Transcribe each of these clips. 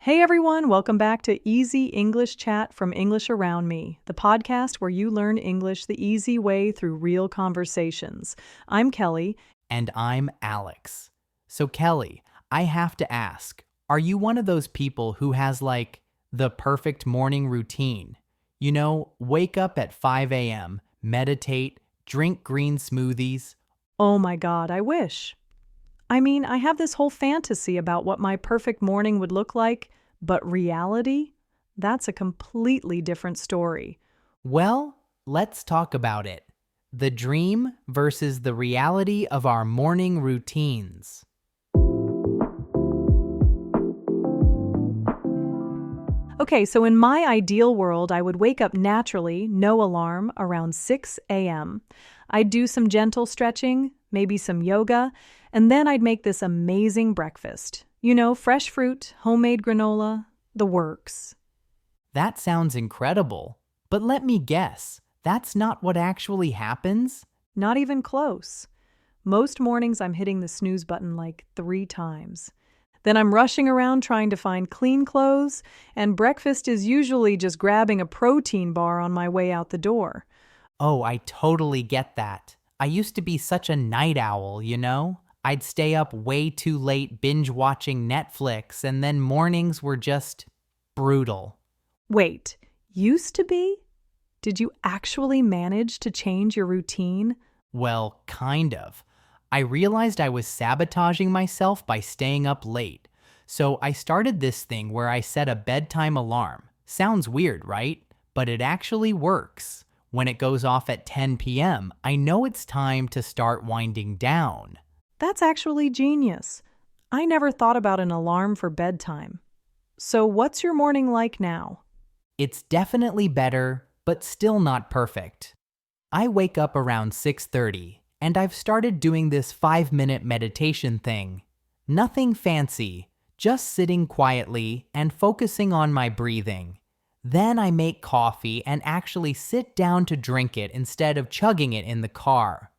Hey everyone, welcome back to Easy English Chat from English Around Me, the podcast where you learn English the easy way through real conversations. I'm Kelly. And I'm Alex. So, Kelly, I have to ask, are you one of those people who has the perfect morning routine? You know, wake up at 5 a.m., meditate, drink green smoothies. Oh my God, I wish. I have this whole fantasy about what my perfect morning would look like, but reality? That's a completely different story. Well, let's talk about it. The dream versus the reality of our morning routines. Okay, so in my ideal world, I would wake up naturally, no alarm, around 6 a.m. I'd do some gentle stretching, maybe some yoga, and then I'd make this amazing breakfast. You know, fresh fruit, homemade granola, the works. That sounds incredible. But let me guess, that's not what actually happens? Not even close. Most mornings I'm hitting the snooze button like 3 times. Then I'm rushing around trying to find clean clothes, and breakfast is usually just grabbing a protein bar on my way out the door. Oh, I totally get that. I used to be such a night owl, you know? I'd stay up way too late binge-watching Netflix, and then mornings were just brutal. Wait, used to be? Did you actually manage to change your routine? Well, kind of. I realized I was sabotaging myself by staying up late. So I started this thing where I set a bedtime alarm. Sounds weird, right? But it actually works. When it goes off at 10 p.m., I know it's time to start winding down. That's actually genius. I never thought about an alarm for bedtime. So what's your morning like now? It's definitely better, but still not perfect. I wake up around 6:30, and I've started doing this 5-minute meditation thing. Nothing fancy, just sitting quietly and focusing on my breathing. Then I make coffee and actually sit down to drink it instead of chugging it in the car.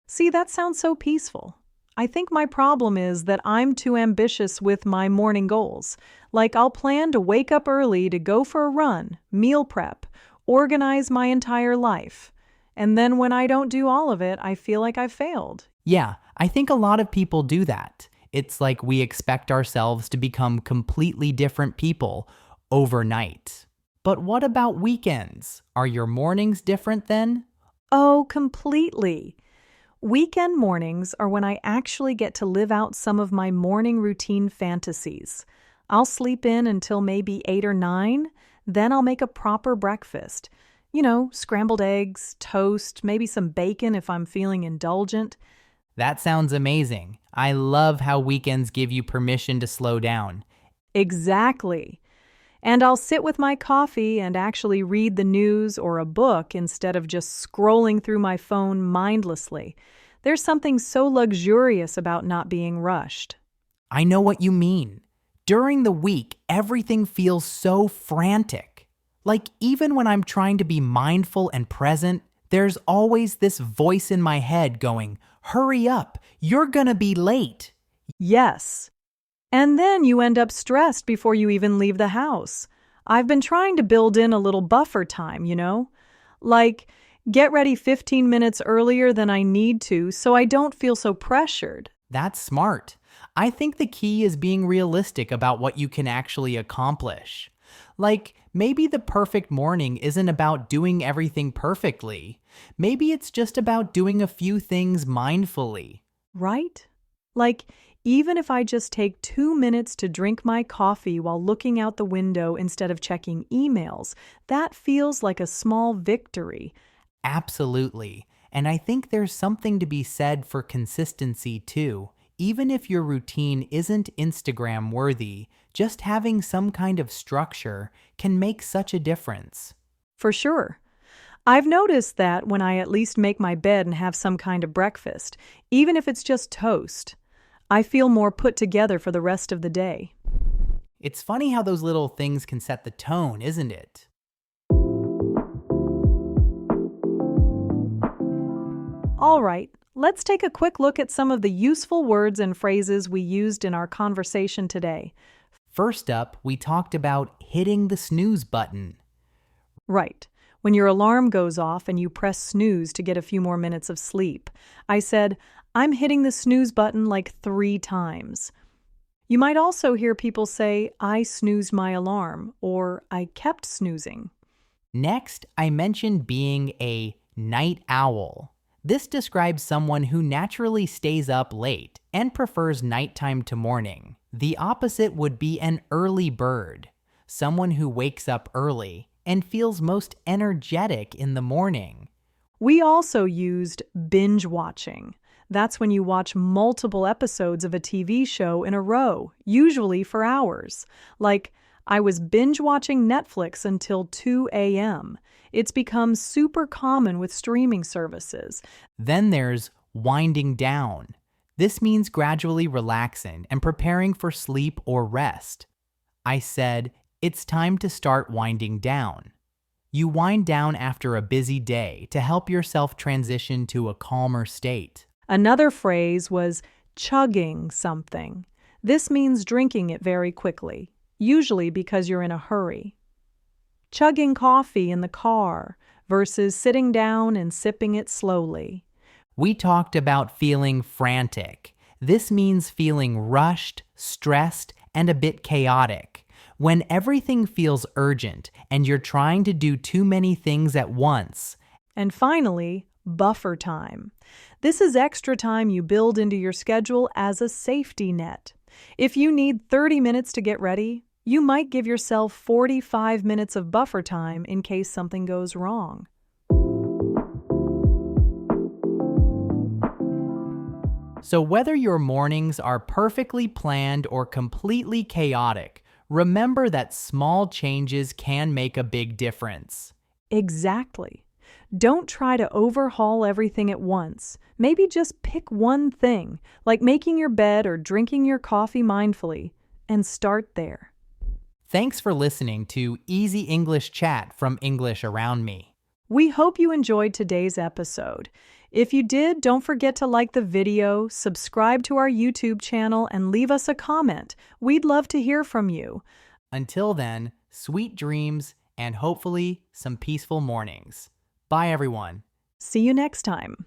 See, that sounds so peaceful. I think my problem is that I'm too ambitious with my morning goals. Like I'll plan to wake up early to go for a run, meal prep, organize my entire life. And then when I don't do all of it, I feel like I've failed. Yeah, I think a lot of people do that. It's like we expect ourselves to become completely different people overnight. But what about weekends? Are your mornings different then? Oh, completely. Weekend mornings are when I actually get to live out some of my morning routine fantasies. I'll sleep in until maybe 8 or 9, then I'll make a proper breakfast. You know, scrambled eggs, toast, maybe some bacon if I'm feeling indulgent. That sounds amazing. I love how weekends give you permission to slow down. Exactly. And I'll sit with my coffee and actually read the news or a book instead of just scrolling through my phone mindlessly. There's something so luxurious about not being rushed. I know what you mean. During the week, everything feels so frantic. Like even when I'm trying to be mindful and present, there's always this voice in my head going, "Hurry up, you're gonna be late." Yes. And then you end up stressed before you even leave the house. I've been trying to build in a little buffer time, you know? Like, get ready 15 minutes earlier than I need to so I don't feel so pressured. That's smart. I think the key is being realistic about what you can actually accomplish. Like, maybe the perfect morning isn't about doing everything perfectly. Maybe it's just about doing a few things mindfully. Right? Like, even if I just take 2 minutes to drink my coffee while looking out the window instead of checking emails, that feels like a small victory. Absolutely. And I think there's something to be said for consistency too. Even if your routine isn't Instagram worthy, just having some kind of structure can make such a difference. For sure. I've noticed that when I at least make my bed and have some kind of breakfast, even if it's just toast, I feel more put together for the rest of the day. It's funny how those little things can set the tone, isn't it? All right, let's take a quick look at some of the useful words and phrases we used in our conversation today. First up, we talked about hitting the snooze button. Right. When your alarm goes off and you press snooze to get a few more minutes of sleep. I said, I'm hitting the snooze button like 3 times. You might also hear people say, I snoozed my alarm, or I kept snoozing. Next, I mentioned being a night owl. This describes someone who naturally stays up late and prefers nighttime to morning. The opposite would be an early bird, someone who wakes up early and feels most energetic in the morning. We also used binge-watching. That's when you watch multiple episodes of a TV show in a row, usually for hours. Like, I was binge-watching Netflix until 2 a.m. It's become super common with streaming services. Then there's winding down. This means gradually relaxing and preparing for sleep or rest. I said, it's time to start winding down. You wind down after a busy day to help yourself transition to a calmer state. Another phrase was chugging something. This means drinking it very quickly, usually because you're in a hurry. Chugging coffee in the car versus sitting down and sipping it slowly. We talked about feeling frantic. This means feeling rushed, stressed, and a bit chaotic. When everything feels urgent and you're trying to do too many things at once. And finally, buffer time. This is extra time you build into your schedule as a safety net. If you need 30 minutes to get ready, you might give yourself 45 minutes of buffer time in case something goes wrong. So whether your mornings are perfectly planned or completely chaotic, remember that small changes can make a big difference. Exactly. Don't try to overhaul everything at once. Maybe just pick one thing, like making your bed or drinking your coffee mindfully, and start there. Thanks for listening to Easy English Chat from English Around Me. We hope you enjoyed today's episode. If you did, don't forget to like the video, subscribe to our YouTube channel, and leave us a comment. We'd love to hear from you. Until then, sweet dreams and hopefully some peaceful mornings. Bye, everyone. See you next time.